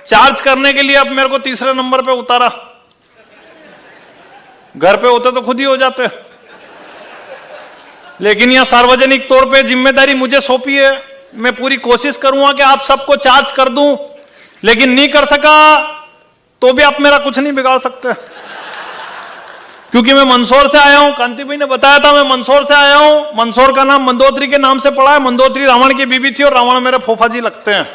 Charge करने के लिए अब मेरे को तीसरे नंबर पे उतारा। घर पे होते तो खुद ही हो जाते, लेकिन यह सार्वजनिक तौर पे जिम्मेदारी मुझे सौंपी है। मैं पूरी कोशिश करूंगा कि आप सबको चार्ज कर दूं, लेकिन नहीं कर सका तो भी आप मेरा कुछ नहीं बिगाड़ सकते, क्योंकि मैं मंदसौर से आया हूं। कांति भाई ने बताया था मैं मंदसौर से आया हूं। मंदसौर का नाम मंदोत्री के नाम से पड़ा है। मंदोत्री रावण की बीबी थी और रावण मेरे फूफा जी लगते हैं।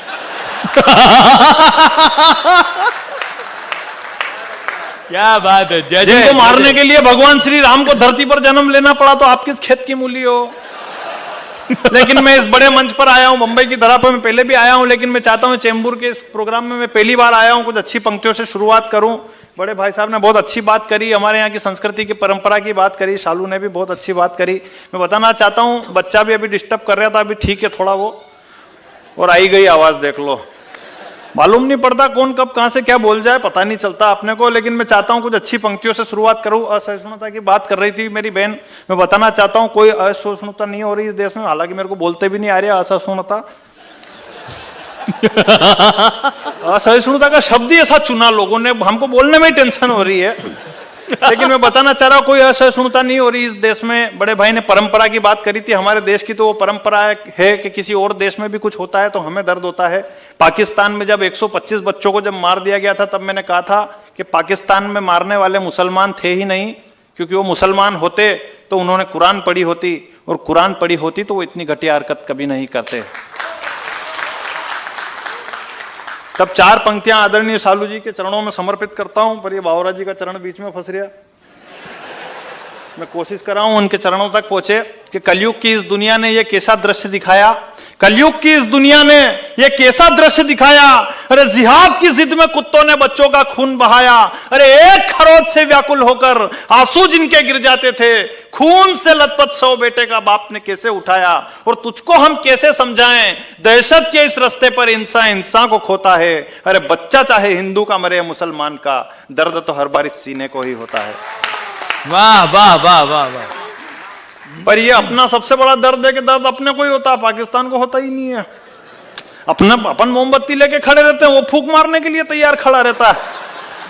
क्या बात है। जय जिनको मारने के लिए भगवान श्री राम को धरती पर जन्म लेना पड़ा तो आप किस खेत की मूली हो। लेकिन मैं इस बड़े मंच पर आया हूं, मुंबई की धरा पर मैं पहले भी आया हूं, लेकिन मैं चाहता हूं चेंबूर के इस प्रोग्राम में मैं पहली बार आया हूं, कुछ अच्छी पंक्तियों से शुरुआत करूं। बड़े भाई साहब ने बहुत अच्छी बात करी, हमारे यहाँ की संस्कृति की परंपरा की बात करी, शालू ने भी बहुत अच्छी बात करी। मैं बताना चाहता हूं, बच्चा भी अभी डिस्टर्ब कर रहा था, अभी ठीक है थोड़ा वो, और आई गई आवाज देख लो। मालूम नहीं पड़ता कौन कब कहां से क्या बोल जाए, पता नहीं चलता अपने को। लेकिन मैं चाहता हूं कुछ अच्छी पंक्तियों से शुरुआत करूं। असहिष्णुता की बात कर रही थी मेरी बहन, मैं बताना चाहता हूं कोई असहिष्णुता नहीं हो रही इस देश में, हालांकि मेरे को बोलते भी नहीं आ रहा असहिष्णुता। असहिष्णुता का शब्द ही ऐसा चुना लोगों ने, हमको बोलने में ही टेंशन हो रही है। लेकिन मैं बताना चाह रहा हूं कोई असहिष्णुता नहीं हो रही इस देश में। बड़े भाई ने परंपरा की बात करी थी, हमारे देश की तो वो परंपरा है कि किसी और देश में भी कुछ होता है तो हमें दर्द होता है। पाकिस्तान में जब 125 बच्चों को जब मार दिया गया था, तब मैंने कहा था कि पाकिस्तान में मारने वाले मुसलमान थे ही नहीं, क्योंकि वो मुसलमान होते तो उन्होंने कुरान पढ़ी होती, और कुरान पढ़ी होती तो वो इतनी घटिया हरकत कभी नहीं करते। तब चार पंक्तियां आदरणीय शालू जी के चरणों में समर्पित करता हूं, पर ये बावरा जी का चरण बीच में फंस गया। मैं कोशिश कर रहा हूं उनके चरणों तक पहुंचे कि कलयुग की इस दुनिया ने ये कैसा दृश्य दिखाया, कलयुग की इस दुनिया ने ये कैसा दृश्य दिखाया। अरे जिहाद की जिद में कुत्तों ने बच्चों का खून बहाया। अरे एक खरोच से व्याकुल होकर आंसू जिनके गिर जाते थे, खून से लथपथ 100 बेटे का बाप ने कैसे उठाया। और तुझको हम कैसे समझाएं, दहशत के इस रास्ते पर इंसान को खोता है। अरे बच्चा चाहे हिंदू का मरे मुसलमान का, दर्द तो हर बार इस सीने को ही होता है। वाह वाह वाह वाह वाह। पर ये अपना सबसे बड़ा दर्द है कि दर्द अपने को ही होता है, पाकिस्तान को होता ही नहीं है। अपन मोमबत्ती लेके खड़े रहते हैं, वो फूंक मारने के लिए तैयार खड़ा रहता है।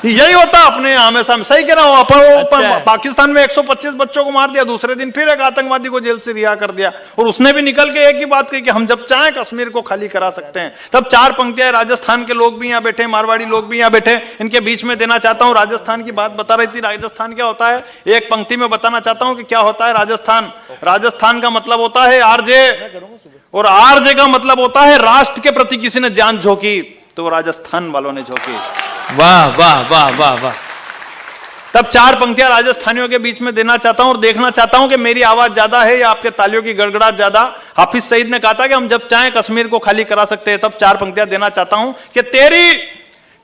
यही होता है अपने हमेशा। सही कह रहा हूं। अच्छा। पाकिस्तान में 125 बच्चों को मार दिया, दूसरे दिन फिर एक आतंकवादी को जेल से रिहा कर दिया, और उसने भी निकल के एक ही बात कही कि हम जब चाहें कश्मीर को खाली करा सकते हैं। तब चार पंक्तियां राजस्थान के लोग भी यहाँ बैठे, मारवाड़ी लोग भी यहाँ बैठे, इनके बीच में देना चाहता हूं। राजस्थान की बात बता रही थी, राजस्थान क्या होता है एक पंक्ति में बताना चाहता हूं कि क्या होता है राजस्थान। राजस्थान का मतलब होता है आरजे, और आरजे का मतलब होता है राष्ट्र के प्रति किसी ने जान झोंकी, तो राजस्थान वालों ने झोंकी। वाह वाह वाह वाह वाह। तब चार पंक्तियां राजस्थानियों के बीच में देना चाहता हूं, और देखना चाहता हूं कि मेरी आवाज ज्यादा है या आपके तालियों की गड़गड़ाहट ज्यादा। हाफिज सईद ने कहा था कि हम जब चाहें कश्मीर को खाली करा सकते हैं। तब चार पंक्तियां देना चाहता हूं कि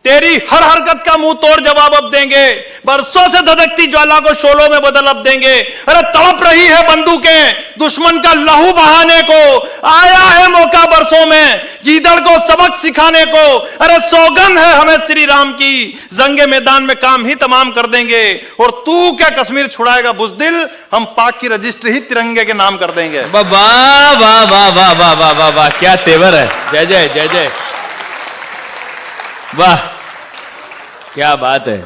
तेरी हर हरकत का मुंह तोड़ जवाब अब देंगे, बरसों से धधकती ज्वाला को शोलों में बदल अब देंगे। अरे तड़प रही है बंदूकें दुश्मन का लहू बहाने को, आया है मौका बरसों में गीदड़ को सबक सिखाने को। अरे सौगंध है हमें श्री राम की, जंगे मैदान में काम ही तमाम कर देंगे। और तू क्या कश्मीर छुड़ाएगा बुज़दिल, हम पाक की रजिस्ट्री ही तिरंगे के नाम कर देंगे। वाह वाह वाह वाह वाह वाह वाह वाह वाह, क्या तेवर है। जय जय जय जय। वाह क्या बात है।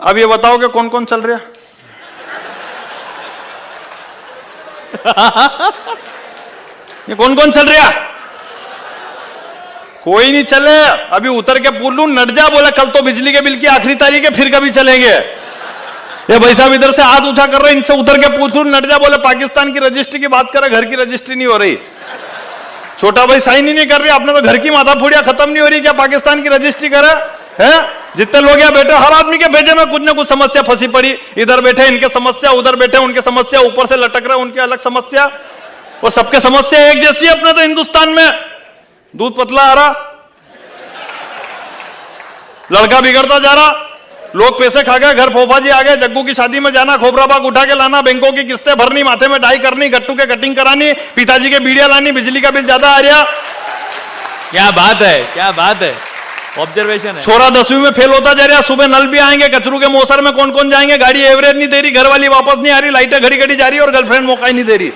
अब ये बताओ कि कौन कौन चल रहा। ये कौन कौन चल रहा। कोई नहीं चले, अभी उतर के पूछ लूं नट जा, बोला कल तो बिजली के बिल की आखिरी तारीख है, फिर कभी चलेंगे। ये भाई साहब इधर से हाथ ऊंचा कर रहे हैं, इनसे उतर के पूछ लूं नट जा, बोले पाकिस्तान की रजिस्ट्री की बात करे, घर की रजिस्ट्री नहीं हो रही। छोटा भाई साइन ही नहीं कर रही, आपने तो घर की माथा फूड़िया खत्म नहीं हो रही, क्या पाकिस्तान की रजिस्ट्री करे है। जितने लोग यहाँ बैठे, हर आदमी के भेजे में कुछ ना कुछ समस्या फंसी पड़ी। इधर बैठे इनके समस्या, उधर बैठे उनके समस्या, ऊपर से लटक रहे उनकी अलग समस्या, और सबके समस्या एक जैसी है। अपने तो हिंदुस्तान में दूध पतला आ रहा, लड़का बिगड़ता जा रहा, लोग पैसे खा गए, घर फोफा जी आ गए, जग्गू की शादी में जाना, खोबरा बाग उठा के लाना, बैंकों की किस्तें भरनी, माथे में डाई करनी, गट्टू के कटिंग करानी, पिताजी के बीड़ियां लानी, बिजली का बिल ज्यादा आ रहा। क्या बात है, क्या बात है। ऑब्जर्वेशन है। छोरा 10वीं में फेल होता जा रहा, सुबह नल भी आएंगे, कचरू के मौसर में कौन कौन जाएंगे, गाड़ी एवरेज नहीं दे रही, घर वाली वापस नहीं आ रही, लाइटें घड़ी घड़ी जा रही और गर्लफ्रेंड मौका ही नहीं दे रही।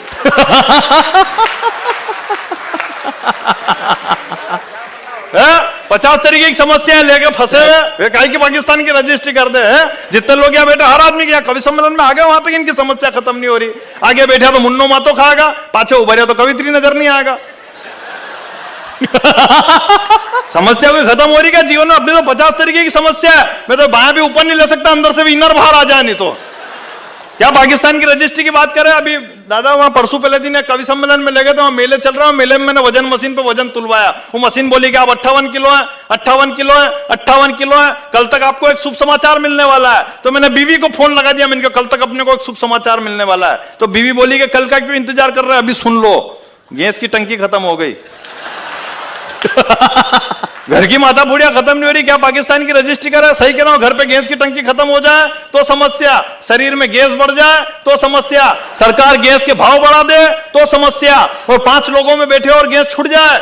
50 तरीके की समस्या लेके फंसे हुए काहे की पाकिस्तान की रजिस्ट्री कर दे हैं। जितने लोग यहाँ बैठे, हर आदमी के यहाँ कवि सम्मेलन में आगे वहां तक इनकी समस्या खत्म नहीं हो रही। आगे बैठा तो मुन्नो मातो खाएगा, पाछे उभरिया तो कवित्री नजर नहीं आएगा। समस्या कोई खत्म हो रही क्या जीवन में? अपनी तो 50 तरीके की समस्या है। मैं तो बायां भी ऊपर नहीं ले सकता, अंदर से भी इनर बाहर आ जाए। नहीं तो क्या पाकिस्तान की रजिस्ट्री की बात करें? अभी दादा वहां परसों पहले दिन कवि सम्मेलन में ले गए थे, वहां मेले चल रहा है। मेले में मैंने वजन मशीन पे वजन तुलवाया। वो मशीन बोली कि आप 58 किलो है, 58 किलो है, 58 किलो है, कल तक आपको एक शुभ समाचार मिलने वाला है। तो मैंने बीवी को फोन लगा दिया, मैंने कहा कल तक अपने को एक शुभ समाचार मिलने वाला है। तो बीवी बोली कि कल का क्यों इंतजार कर रहे हैं, अभी सुन लो, गैस की टंकी खत्म हो गई। घर की माता बुढ़िया खत्म नहीं हो रही, क्या पाकिस्तान की रजिस्ट्री करे? सही कह रहा हूं, घर पे गैस की टंकी खत्म हो जाए तो समस्या, शरीर में गैस बढ़ जाए तो समस्या, सरकार गैस के भाव बढ़ा दे तो समस्या, और 5 लोगों में बैठे और गैस छूट जाए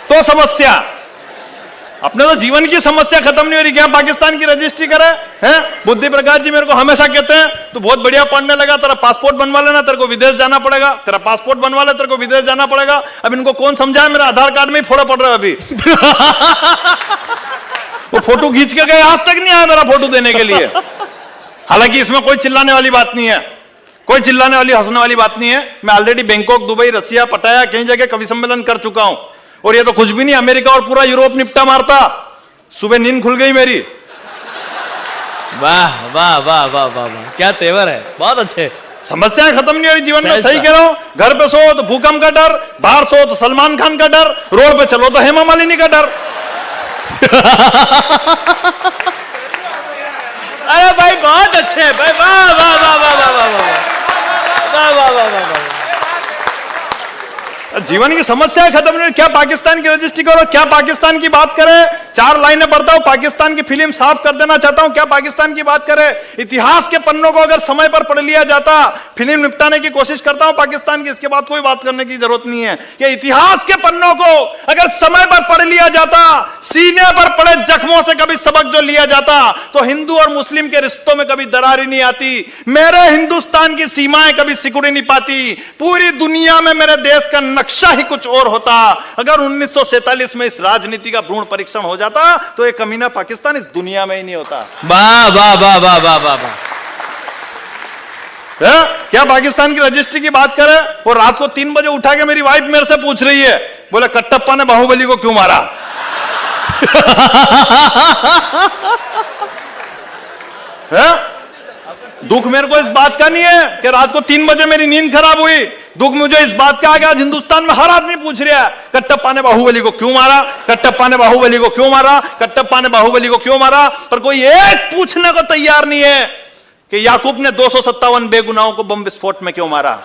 तो समस्या। अपने तो जीवन की समस्या खत्म नहीं हो रही, क्या पाकिस्तान की रजिस्ट्री करे हैं? बुद्धि प्रकाश जी मेरे को हमेशा कहते हैं तू बहुत बढ़िया पढ़ने लगा, तेरा पासपोर्ट बनवा लेना, तेरे को विदेश जाना पड़ेगा। तेरा पासपोर्ट बनवा ले, तेरे को विदेश जाना पड़ेगा। अब इनको कौन समझाए, मेरा आधार कार्ड में ही फोड़ा पड़ रहा है अभी। वो फोटो खींच के गए, आज तक नहीं आया मेरा फोटो देने के लिए। हालांकि इसमें कोई चिल्लाने वाली बात नहीं है, कोई चिल्लाने वाली हंसने वाली बात नहीं है। मैं ऑलरेडी बैंकॉक, दुबई, रसिया, पटाया, कई जगह कवि सम्मेलन कर चुका हूं। और ये तो कुछ भी नहीं, अमेरिका और पूरा यूरोप निपटा मारता। सुबह नींद खुल गई मेरी। वाह वाह वाह वाह वाह वाह, क्या तेवर है, बहुत अच्छे। समस्याएं खत्म नहीं हो रही जीवन में, सही कह रहा हूं। घर पे सो तो भूकंप का डर, बाहर सो तो सलमान खान का डर, रोड पे चलो तो हेमा मालिनी का डर। अरे भाई बहुत अच्छे भाई, वाह वाह वाह वाह वाह वाह वाह वाह वाह वाह वाह। जीवन की समस्या खत्म नहीं। क्या पाकिस्तान की रजिस्ट्री करो, क्या पाकिस्तान की बात करें? 4 लाइनें पढ़ता हूं, पाकिस्तान की फिल्म साफ कर देना चाहता हूं। क्या पाकिस्तान की बात करें? इतिहास के पन्नों को अगर समय पर पढ़ लिया जाता, फिल्म निपटाने की कोशिश करता हूं पाकिस्तान की, इसके बाद कोई बात करने की जरूरत नहीं है। कि इतिहास के पन्नों को अगर समय पर पढ़ लिया जाता, सीने पर पड़े जख्मों से कभी सबक जो लिया जाता, तो हिंदू और मुस्लिम के रिश्तों में कभी दरार ही नहीं आती। मेरे हिंदुस्तान की सीमाएं कभी सिकुड़ नहीं पाती। पूरी दुनिया में मेरे देश का नक्शा ही कुछ और होता। अगर 1947 में इस राजनीति का भ्रूण परीक्षण हो जाता, तो एक कमीना पाकिस्तान इस दुनिया में ही नहीं होता। वाह वाह वाह वाह वाह वाह वाह। क्या पाकिस्तान की रजिस्ट्री की बात करें? वो रात को 3 बजे उठा के मेरी वाइफ मेरे से पूछ रही है, बोले कट्टप्पा ने बाहुबली को क्यों मारा? दुख मेरे को इस बात का नहीं है कि रात को 3 बजे मेरी नींद खराब हुई। दुख मुझे इस बात का आ गया, आज हिंदुस्तान में हर आदमी पूछ रहा है कट्टप्पा ने बाहुबली को क्यों मारा, कट्टप्पा ने बाहुबली को क्यों मारा, कट्टप्पा ने बाहुबली को क्यों मारा। पर कोई एक पूछने को तैयार नहीं है कि याकूब ने 257 बेगुनाहों को बम विस्फोट में क्यों मारा।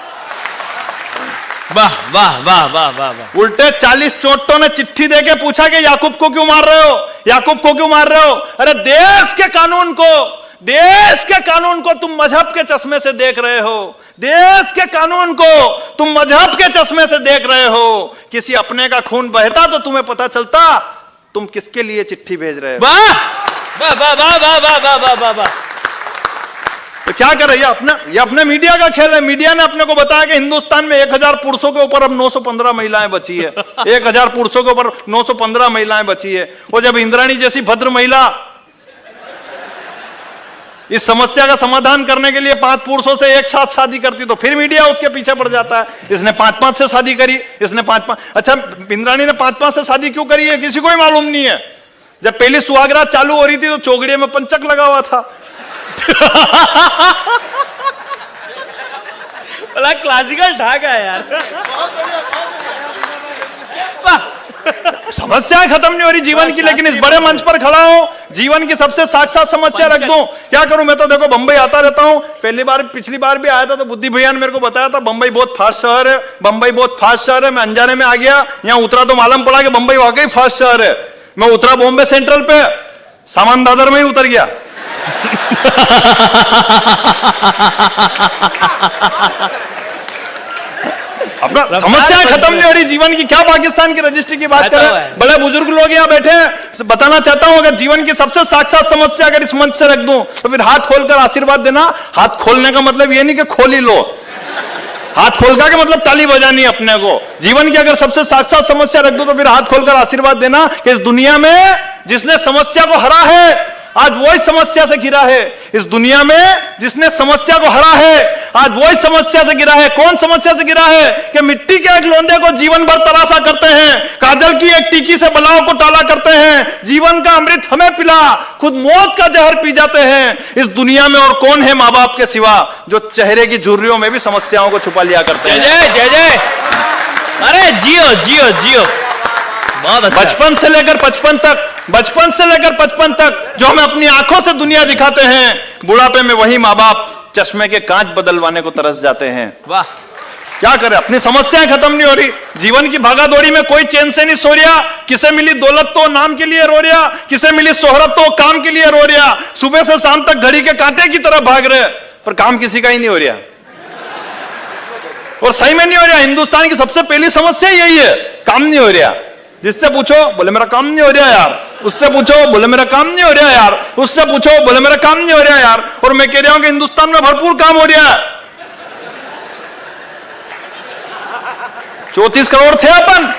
वाह वाह वाह वाह वाह वाह। उल्टे 40 चोटों ने चिट्ठी देके पूछा कि याकूब को क्यों मार रहे हो, याकूब को क्यों मार रहे हो? अरे देश के कानून को तुम मजहब के चश्मे से देख रहे हो, देश के कानून को तुम मजहब के चश्मे से देख रहे हो। किसी अपने का खून बहता तो तुम्हें पता चलता तुम किसके लिए चिट्ठी भेज रहे हो। वाह वाह वाह वाह वाह वाह वाह वाह वाह वाह। तो क्या कर रही है? ये अपने मीडिया का खेल है। मीडिया ने अपने को बताया कि हिंदुस्तान में 1000 पुरुषों के ऊपर अब 915 महिलाएं बची है। 1000 पुरुषों के ऊपर 915 महिलाएं बची है। और जब इंद्राणी जैसी भद्र महिला इस समस्या का समाधान करने के लिए 5 पुरुषों से एक साथ शादी करती, तो फिर मीडिया उसके पीछे पड़ जाता है। इसने 5-5 से शादी करी, इसने 5-5। अच्छा, इंद्राणी ने 5-5 से शादी क्यों करी है किसी को ही मालूम नहीं है। जब पहली सुहागरात चालू हो रही थी तो चौगड़िए में पंचक लगा हुआ था। क्लासिकल ढाका है यार। समस्याएं खत्म नहीं हो रही जीवन की, लेकिन इस बड़े मंच पर खड़ा हूं, जीवन की सबसे साक्षात समस्या रख दूं। क्या करूं? मैं तो देखो बंबई आता रहता हूं। पिछली बार भी आया था तो बुद्धि भैया ने मेरे को बताया था बंबई बहुत फास्ट शहर है, बंबई बहुत फास्ट शहर है। मैं अनजाने में आ गया, यहां उतरा तो मालूम पड़ा कि बंबई वाकई फास्ट शहर है। मैं उतरा बॉम्बे सेंट्रल पे, सामान दादर में ही उतर गया। अपना समस्याएं खत्म नहीं हो रही जीवन की, क्या पाकिस्तान की रजिस्ट्री की बात करें? बड़े बुजुर्ग लोग यहाँ बैठे हैं, बताना चाहता हूं अगर जीवन की सबसे साक्षात समस्या अगर इस मंच से रख दूं तो फिर हाथ खोलकर आशीर्वाद देना। हाथ खोलने का मतलब ये नहीं कि खोल ही लो, हाथ खोलकर के मतलब ताली बजानी है अपने को। जीवन की अगर सबसे साक्षात समस्या रख दो तो फिर हाथ खोलकर आशीर्वाद देना कि इस दुनिया में जिसने समस्या को हरा है आज वही समस्या से घिरा है। इस दुनिया में जिसने समस्या को हरा है आज वही समस्या से घिरा है। कौन समस्या से घिरा है कि मिट्टी के एक लोंदे को जीवन भर तराशा करते हैं, काजल की एक टीकी से बलाओं को टाला करते हैं, जीवन का अमृत हमें पिला खुद मौत का जहर पी जाते हैं। इस दुनिया में और कौन है माँ बाप के सिवा जो चेहरे की झुर्रियों में भी समस्याओं को छुपा लिया करते हैं। जय जय जय जय। अरे जियो जियो जियो, बहुत अच्छा। बचपन से लेकर 55 तक, बचपन से लेकर 55 तक जो हमें अपनी आंखों से दुनिया दिखाते हैं, बुढ़ापे में वही माँ बाप चश्मे के कांच बदलवाने को तरस जाते हैं। वाह, क्या करें, अपनी समस्याएं खत्म नहीं हो रही। जीवन की भागादौड़ी में कोई चैन से नहीं सो रहा। किसे मिली दौलत तो नाम के लिए रो रहा, किसे मिली शोहरत तो काम के लिए रो रहा। सुबह से शाम तक घड़ी के कांटे की तरह भाग रहे, पर काम किसी का ही नहीं हो रहा और सही में नहीं हो रहा। हिंदुस्तान की सबसे पहली समस्या यही है, काम नहीं हो रहा। जिससे पूछो बोले मेरा काम नहीं हो रहा यार, उससे पूछो बोले मेरा काम नहीं हो रहा यार, उससे पूछो बोले मेरा काम नहीं हो रहा यार। और मैं कह रहा हूं कि हिंदुस्तान में भरपूर काम हो रहा है। 34 करोड़ थे अपन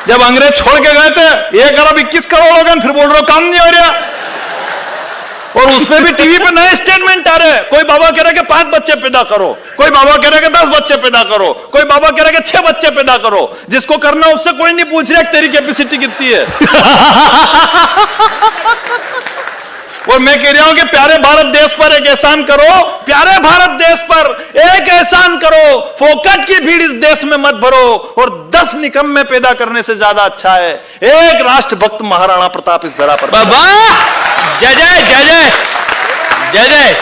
जब अंग्रेज छोड़ के गए थे, 1 अरब 21 करोड़ हो गए, फिर बोल रहे हो काम नहीं हो रहा। और उसमें भी टीवी पे नए स्टेटमेंट आ रहे हैं। कोई बाबा कह रहा है कि 5 बच्चे पैदा करो, कोई बाबा कह रहा है कि 10 बच्चे पैदा करो, कोई बाबा कह रहा है कि 6 बच्चे पैदा करो। जिसको करना उससे कोई नहीं पूछ रहा तेरी कैपेसिटी कितनी है। और मैं कह रहा हूं कि प्यारे भारत देश पर एक एहसान करो, प्यारे भारत देश पर एक एहसान करो, फोकट की भीड़ इस देश में मत भरो और 10 निकम्मे पैदा करने से ज्यादा अच्छा है एक राष्ट्रभक्त महाराणा प्रताप इस धरा पर। बाबा जय जय जय जय जय जय।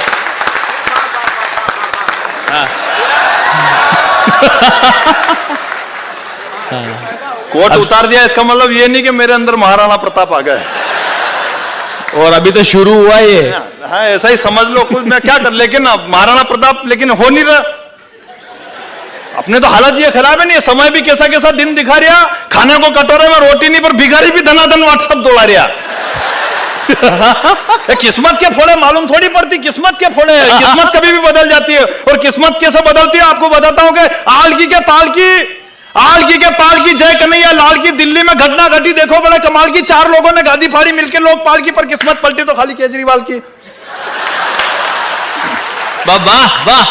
कोट उतार दिया, इसका मतलब ये नहीं कि मेरे अंदर महाराणा प्रताप आ गए और अभी तो शुरू हुआ ये। हाँ ऐसा ही समझ लो कुछ, मैं क्या कर, लेकिन महाराणा प्रताप लेकिन हो नहीं रहा। अपने तो हालत ये खराब है नहीं, समय भी कैसा कैसा दिन दिखा रहा, खाने को कटोरे में रोटी नहीं पर भिखारी भी धनाधन व्हाट्सएप दौड़ा रहा। किस्मत के फोड़े मालूम थोड़ी पड़ती, किस्मत के फोड़े, किस्मत कभी भी बदल जाती है। और किस्मत कैसे बदलती है आपको बताता हूं कि आलकी के पाल की जय कन्हैया लाल की दिल्ली में घटना घटी, देखो बड़े कमाल की। 4 लोगों ने गादी फाड़ी मिलकर लोग पाल की, पर किस्मत पलटी तो खाली केजरीवाल की। वाह वाह,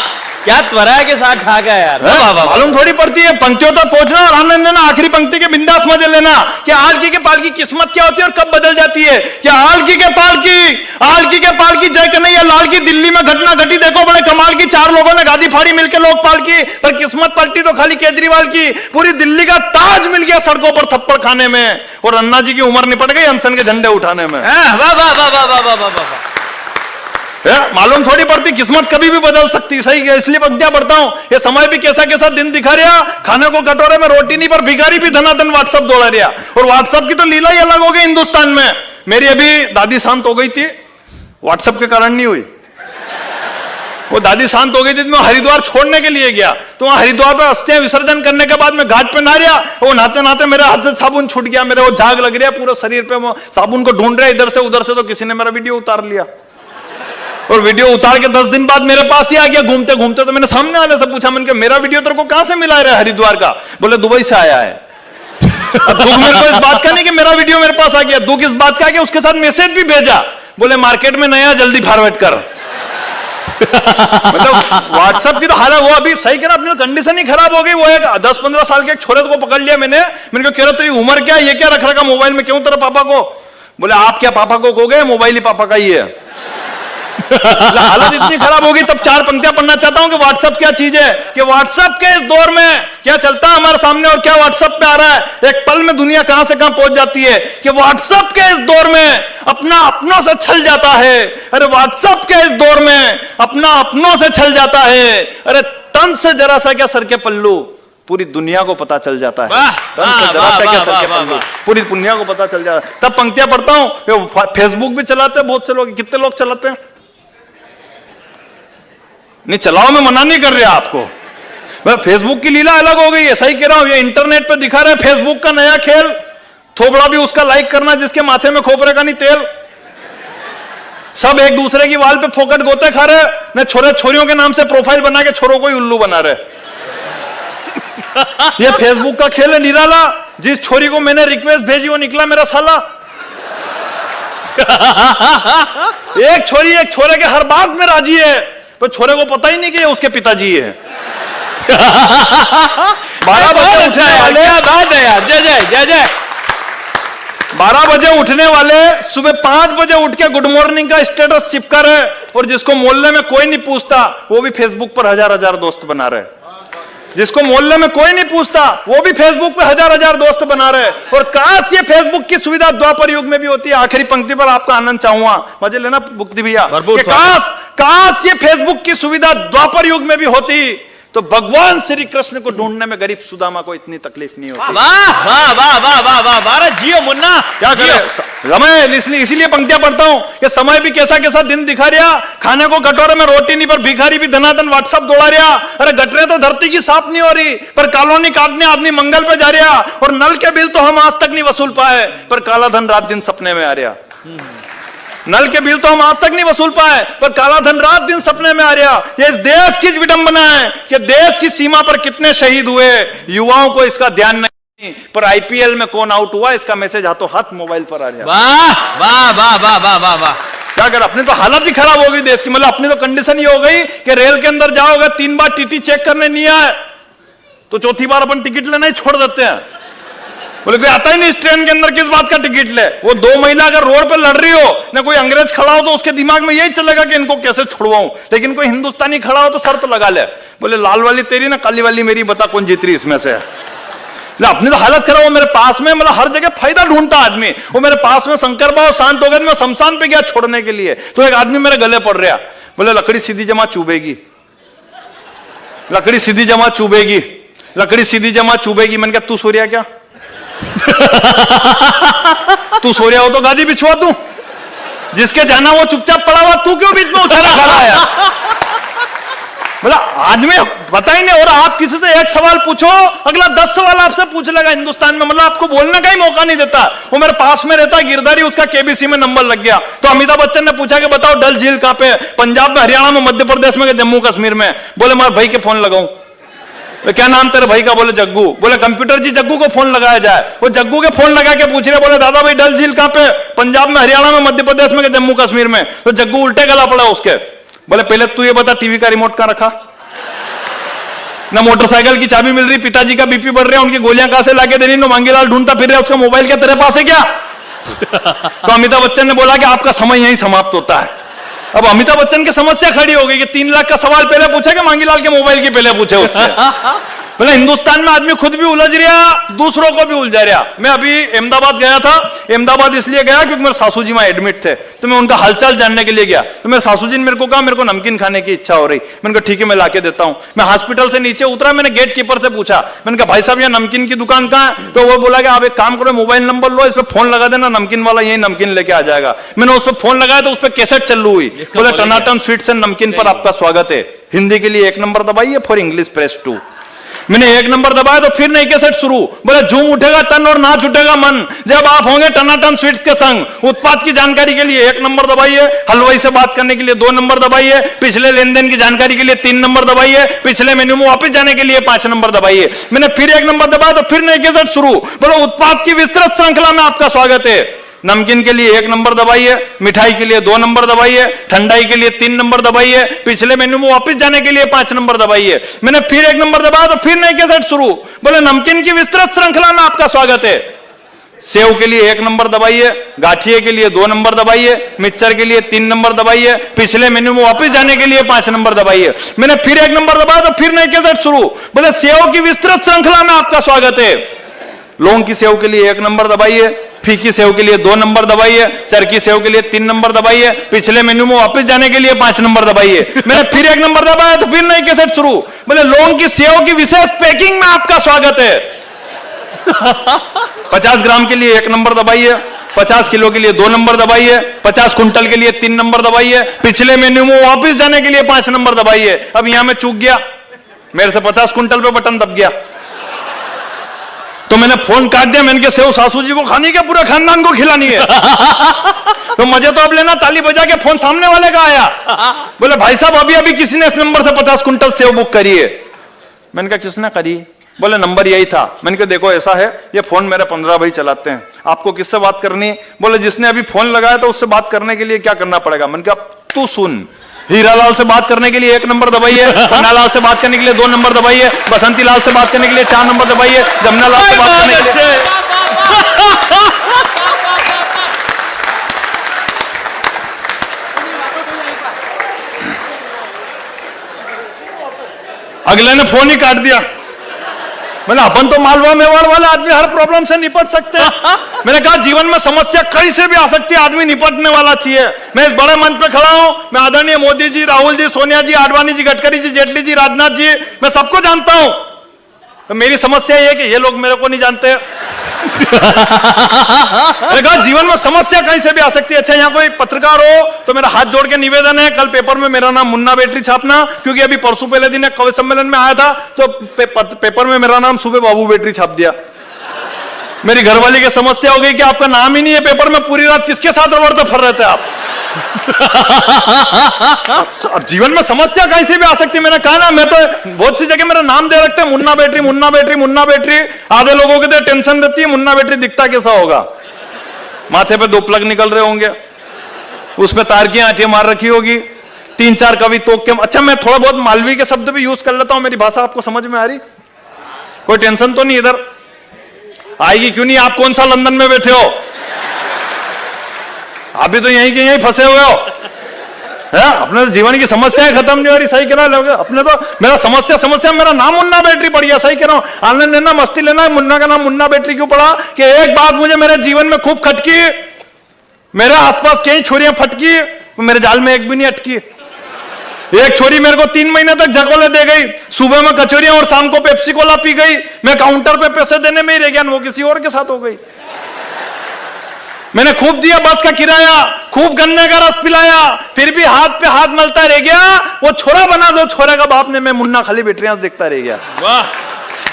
क्या त्वरा के साथ ठाका यार। मालूम थोड़ी पड़ती है, पंक्तियों तक पहुंचना और आनंद लेना, आखिरी पंक्ति के बिंदास मजे लेना कि आलकी के पाल की किस्मत क्या होती है और कब बदल जाती है। क्या आलकी के पाल की जय कन्हैया लाल की दिल्ली में घटना घटी, देखो बड़े कमाल की। 4 लोगों ने गादी फाड़ी मिलकर लोग पाल की, पर किस्मत पलटी तो खाली केजरीवाल की। पूरी दिल्ली का ताज मिल गया सड़कों पर थप्पड़ खाने में और अन्ना जी की उम्र निपट गई अनशन के झंडे उठाने में। वाह वाह वाह वाह वाह वाह वाह। मालूम थोड़ी पड़ती, किस्मत कभी भी बदल सकती। सही है, इसलिए पंक्तियां पढ़ता हूं। ये समय भी कैसा कैसा दिन दिखा रहा, खाने को कटोरे में रोटी नहीं पर भिखारी भी धनाधन व्हाट्सएप दौड़ा रहा। और व्हाट्सएप की तो लीला ही अलग हो गई हिंदुस्तान में। मेरी अभी दादी शांत हो गई थी, व्हाट्सएप के कारण नहीं हुई। वो दादी शांत हो गई थी, मैं हरिद्वार छोड़ने के लिए गया, तो वहां हरिद्वार पर अस्थियां विसर्जन करने के बाद मैं घाट पे नहा रहा, वो नहाते नहाते मेरे हाथ से साबुन छूट गया, मेरे वो झाग लग रहा पूरे शरीर पे। वो साबुन को ढूंढ रहा इधर से उधर से, तो किसी ने मेरा वीडियो उतार लिया और वीडियो उतार के 10 दिन बाद मेरे पास ही आ गया घूमते घूमते। तो मैंने सामने वाले से पूछा, मैंने कहा मेरा वीडियो तेरे को कहां से मिला है हरिद्वार का? बोले दुबई से आया है। दुख मेरे को इस बात का नहीं कि मेरा वीडियो मेरे पास आ गया, दुख इस बात का कि उसके साथ मैसेज भी भेजा, बोले मार्केट में नया जल्दी फॉरवर्ड कर। मतलब व्हाट्सएप की तो हालत, वो अभी सही कह रहा, अपनी कंडीशन ही खराब हो गई। वो एक 10-15 साल के एक छोरे को पकड़ लिया मैंने कहा कह रहा तेरी उम्र क्या, ये क्या रख रखा मोबाइल में, क्यों तेरे पापा को? बोले आप क्या पापा को कहोगे, मोबाइल ही पापा का ही है। हालत इतनी खराब होगी। तब 4 पंक्तियां पढ़ना चाहता हूं कि व्हाट्सएप क्या चीज है, कि व्हाट्सएप के इस दौर में क्या चलता है हमारे सामने और क्या व्हाट्सएप पे आ रहा है। एक पल में दुनिया कहां से कहां पहुंच जाती है, कि व्हाट्सएप के इस दौर में अपना अपनों से छल जाता है। अरे व्हाट्सएप के इस दौर में अपना अपनों से छल जाता है। अरे तन से जरा सा क्या सर के पल्लू, पूरी दुनिया को पता चल जाता है। तन से जरा सा क्या सर के पल्लू, पूरी दुनिया को पता चल जाता है। तब पंक्तियां पढ़ता हूं। फेसबुक भी चलाते हैं बहुत से लोग, कितने लोग चलाते हैं? नहीं चलाओ, मैं मना नहीं कर रहा आपको। फेसबुक की लीला अलग हो गई है, सही कह रहा हूं। ये इंटरनेट पे दिखा रहे फेसबुक का नया खेल, थोबड़ा भी उसका लाइक करना जिसके माथे में खोपरे का नहीं तेल। सब एक दूसरे की वाल पे फोकट गोते खा रहे, न छोरे छोरियों के नाम से प्रोफाइल बना के छोरों को ही उल्लू बना रहे। ये फेसबुक का खेल है निराला। जिस छोरी को मैंने रिक्वेस्ट भेजी वो निकला मेरा साला। एक छोरी एक छोरे के हर बात में राजी है, पर छोरे को पता ही नहीं कि ये उसके पिताजी है। 12 बजे उठने वाले, क्या बात है यार, जय जय जय जय। 12 बजे उठने वाले सुबह 5 बजे उठ के गुड मॉर्निंग का स्टेटस चिपका रहे, और जिसको मोहल्ले में कोई नहीं पूछता वो भी फेसबुक पर हजार दोस्त बना रहे। जिसको मोहल्ले में कोई नहीं पूछता वो भी फेसबुक पे हजार दोस्त बना रहे। और काश ये फेसबुक की सुविधा द्वापर युग में भी होती है। आखिरी पंक्ति पर आपका आनंद चाहूंगा, मजे लेना बुक्ति भैया। काश ये फेसबुक की सुविधा द्वापर युग में भी होती तो भगवान श्री कृष्ण को ढूंढने में गरीब सुदामा को इतनी तकलीफ नहीं होती। वाह वाह वाह वाह वाह वाह वाह, जियो मुन्ना, क्या समय इसीलिए पंक्तियां पढ़ता हूं कि समय भी कैसा कैसा दिन दिखा रहा। खाने को कटोरे में रोटी नहीं, पर भिखारी भी धनाधन व्हाट्सएप दौड़ा रहा। अरे गटरे तो धरती की साफ नहीं हो रही, पर कॉलोनी काटने आदमी मंगल पे जा रहा। और नल के बिल तो हम आज तक नहीं वसूल पाए, पर काला धन रात दिन सपने में आ रहा। नल के बिल तो हम आज तक नहीं वसूल पाए, पर काला धन रात दिन सपने में आ रहा। ये इस देश की विडंबना है कि देश की सीमा पर कितने शहीद हुए, युवाओं को इसका ध्यान नहीं। पर आईपीएल में कौन आउट हुआ इसका मैसेज हाथों हाथ मोबाइल पर आ रहा। वाह वाह वाह वाह वाह वाह वाह। क्या कर, अपनी तो हालत ही खराब हो गई देश की। मतलब अपनी तो कंडीशन ही हो गई कि रेल के अंदर जाओगे 3 बार टीटी चेक करने नहीं आए तो चौथी बार अपन टिकट लेना ही छोड़ देते हैं। बोले कोई आता ही नहीं इस ट्रेन के अंदर, किस बात का टिकट ले। वो 2 महिला अगर रोड पे लड़ रही हो ना, कोई अंग्रेज खड़ा हो तो उसके दिमाग में यही चलेगा कि इनको कैसे छुड़वाऊं। लेकिन कोई हिंदुस्तानी खड़ा हो तो शर्त लगा ले, बोले लाल वाली तेरी ना काली वाली मेरी, बता कौन जीत रही इसमें से। अपनी तो हालत खराब हो। मेरे पास में मतलब हर जगह फायदा ढूंढता आदमी। वो मेरे पास में शंकर बाबा शांत हो गए, मैं शमशान पे गया छोड़ने के लिए, तो एक आदमी मेरे गले पड़ रहा। बोले लकड़ी सीधी जमा चुभेगी, लकड़ी सीधी जमा चुभेगी, लकड़ी सीधी जमा चुभेगी। मैंने कहा तू सो रहा क्या? तू सो रहा हो तो गादी बिछवा दूं। जिसके जाना वो चुपचाप पड़ा हुआ, तू क्यों बीच में उठाना खड़ा है? मतलब आदमी पता ही नहीं। और आप किसी से एक सवाल पूछो, अगला 10 सवाल आपसे पूछ लेगा हिंदुस्तान में। मतलब आपको बोलने का ही मौका नहीं देता। वो मेरे पास में रहता गिरधारी, उसका केबीसी में नंबर लग गया। तो अमिताभ बच्चन ने पूछा कि बताओ डल झील कहां पे? पंजाब में, हरियाणा में, मध्य प्रदेश में, जम्मू कश्मीर में। बोले मार भाई के फोन लगाऊं। क्या नाम तेरे भाई का? बोले जग्गू। बोले कंप्यूटर जी जग्गू को फोन लगाया जाए। वो जग्गू के फोन लगा के पूछ रहे, बोले दादा भाई डल झील कहां पे? पंजाब में, हरियाणा में, मध्य प्रदेश में, जम्मू कश्मीर में। तो जग्गू उल्टे गला पड़ा उसके। बोले पहले तू ये बता टीवी का रिमोट कहां रखा? ना मोटरसाइकिल की चाबी मिल रही, पिताजी का बीपी बढ़ रहा है, उनकी गोलियां कहां से लाके देनी, नो मांगीलाल ढूंढता फिर रहा, उसका मोबाइल क्या तेरे पास है क्या? तो अमिताभ बच्चन ने बोला कि आपका समय यहीं समाप्त होता है। अब अमिताभ बच्चन की समस्या खड़ी हो गई कि 3 लाख का सवाल पहले पूछे कि मांगीलाल के मोबाइल की पहले पूछे उससे। मतलब हिंदुस्तान में आदमी खुद भी उलझ रहा, दूसरों को भी उलझा रहा। मैं अभी अहमदाबाद गया था। अहमदाबाद इसलिए गया क्योंकि मेरे सासू जी वहां एडमिट थे, तो मैं उनका हालचाल जानने के लिए गया। तो मेरे सासू जी ने मेरे को कहा मेरे को नमकीन खाने की इच्छा हो रही। मैंने कहा ठीक है मैं लाके देता हूं। मैं हॉस्पिटल से नीचे उतरा, मैंने गेट कीपर से पूछा, मैंने कहा भाई साहब यहाँ नमकीन की दुकान कहाँ है? तो वो बोला कि आप एक काम करो, मोबाइल नंबर लो, इस पर फोन लगा देना, नमकीन वाला यही नमकीन लेके आ जाएगा। मैंने उस पर फोन लगाया तो उस पर कैसेट चालू हुई। बोले टनाटन स्वीट्स एंड नमकीन पर आपका स्वागत है, हिंदी के लिए 1 नंबर दबाइए, फॉर इंग्लिश प्रेस 2। मैंने 1 नंबर दबाया तो फिर नई कैसेट शुरू। बोले झूम उठेगा तन और नाच उठेगा मन जब आप होंगे टनाटन स्वीट्स के संग। उत्पाद की जानकारी के लिए 1 नंबर दबाइए, हलवाई से बात करने के लिए 2 नंबर दबाइए, पिछले लेन देन की जानकारी के लिए 3 नंबर दबाइए, पिछले मेन्यू में वापस जाने के लिए 5 नंबर दबाइए। मैंने फिर 1 नंबर दबाया तो फिर नई कैसेट शुरू। बोले उत्पाद की विस्तृत श्रृंखला में आपका स्वागत है। नमकीन के लिए 1 नंबर दबाइए, मिठाई के लिए 2 नंबर दबाइए, ठंडाई के लिए 3 नंबर दबाइए, पिछले मेन्यू में वापस जाने के लिए 5 नंबर दबाइए। मैंने फिर 1 नंबर दबाया तो फिर नई कैसेट शुरू। बोले नमकीन की विस्तृत श्रृंखला में आपका स्वागत है। सेव के लिए 1 नंबर दबाइए, गाठिए के लिए 2 नंबर दबाइए, मिक्सचर के लिए 3 नंबर दबाइए, पिछले मेन्यू में वापस जाने के लिए 5 नंबर दबाइए। मैंने फिर 1 नंबर दबाया तो फिर नई कैसेट शुरू। बोले सेव की विस्तृत श्रृंखला में आपका स्वागत है। लौंग की सेव के लिए 1 नंबर दबाइए, फीकी सेव के लिए 2 नंबर दबाइए, चरकी सेव के लिए 3 नंबर दबाइए, पिछले मेन्यू में वापस जाने के लिए 5 नंबर दबाइए। मैंने फिर 1 नंबर दबाया तो फिर नई कैसेट शुरू। बोले लौंग की सेव की विशेष पैकिंग में आपका स्वागत है। 50 ग्राम के लिए 1 नंबर दबाइए, 50 किलो के लिए 2 नंबर दबाइए, 50 कुंटल के लिए 3 नंबर दबाइए, पिछले मेन्यू में वापस जाने के लिए 5 नंबर दबाइए। अब यहां मैं चूक गया, मेरे से 50 कुंटल पे बटन दब गया। तो मैंने फोन काट दिया, मैंने कहा सेव सासू जी को खानी क्या पूरे खानदान को खिलानी है? तो मजे तो अब लेना, ताली बजा के फोन सामने वाले का आया, बोले भाई साहब अभी अभी किसी ने इस नंबर से 50 कुंटल सेव बुक करी है। मैंने कहा किसने करी? बोले नंबर यही था। मैंने कहा देखो ऐसा है, ये फोन मेरे 15 भाई चलाते हैं, आपको किससे बात करनी है? बोले जिसने अभी फोन लगाया तो उससे बात करने के लिए क्या करना पड़ेगा? मैंने कहा तू सुन, हीरालाल से बात करने के लिए 1 नंबर दबाइए, पन्नालाल से बात करने के लिए 2 नंबर दबाइए, बसंती लाल से बात करने के लिए 4 नंबर दबाइए, जमुना लाल से बात करने के लिए। अगले ने फोन ही काट दिया। मैंने अपन तो मालवा मेवाड़ वाला आदमी हर प्रॉब्लम से निपट सकते हैं। मैंने कहा जीवन में समस्या कहीं से भी आ सकती है, आदमी निपटने वाला चाहिए। मैं इस बड़े मंच पे खड़ा हूं, मैं आदरणीय मोदी जी, राहुल जी, सोनिया जी, आडवाणी जी, गडकरी जी, जेटली जी, राजनाथ जी, मैं सबको जानता हूं। तो मेरी समस्या ये है कि ये लोग मेरे को नहीं जानते। मैंने कहा जीवन में समस्या कहीं से भी आ सकती है। अच्छा यहाँ कोई पत्रकार हो तो मेरा हाथ जोड़ के निवेदन है, कल पेपर में मेरा नाम मुन्ना बैटरी छापना, क्योंकि अभी परसों पहले दिन एक कवि सम्मेलन में आया था तो पेपर में मेरा नाम सुबह बाबू बैटरी छाप दिया। मेरी घरवाली की समस्या हो गई कि आपका नाम ही नहीं है पेपर में, पूरी रात किसके साथ रवड़ते फिर रहे थे आप? अब जीवन में समस्या कहीं से भी आ सकती है। मैंने कहा ना, मैं तो बहुत सी जगह मेरा नाम दे रखते हैं, Munna battery, Munna battery, Munna battery. आधे लोगों के तो टेंशन रहती है मुन्ना बैटरी दिखता कैसा होगा, माथे पे 2 प्लग निकल रहे होंगे, उसमें तार की आंटियां मार रखी होगी, 3-4 कवि तोक के। अच्छा मैं थोड़ा बहुत मालवी के शब्द भी यूज कर लेता हूं, मेरी भाषा आपको समझ में आ रही? कोई टेंशन तो नहीं इधर आएगी? क्यों नहीं? आप कौन सा लंदन में बैठे हो? अभी तो यहीं के यहीं फंसे हुए हो। है? अपने तो जीवन की समस्याएं खत्म नहीं हो रही। सही कह रहा है, अपने तो मेरा समस्या मेरा नाम मुन्ना बैटरी पड़ गया। सही कह रहा हूं, आनंद लेना, मस्ती लेना, मुन्ना का नाम मुन्ना बैटरी क्यों पड़ा? कि एक बात मुझे मेरे जीवन में खूब खटकी, मेरे आसपास कई छोरियां फटकी, मेरे जाल में एक भी नहीं अटकी। एक छोरी मेरे को 3 महीने तक झकोले दे गई, सुबह में कचौरियां और शाम को पेप्सी कोला पी गई, मैं काउंटर पे पैसे देने में ही रह गया, वो किसी और के साथ हो गई। मैंने खूब दिया बस का किराया, खूब गन्ने का रस पिलाया, फिर भी हाथ पे हाथ मलता रह गया। वो छोरा बना दो छोरे का बाप ने, मैं मुन्ना खाली बैटरियां देखता रह गया। वाह!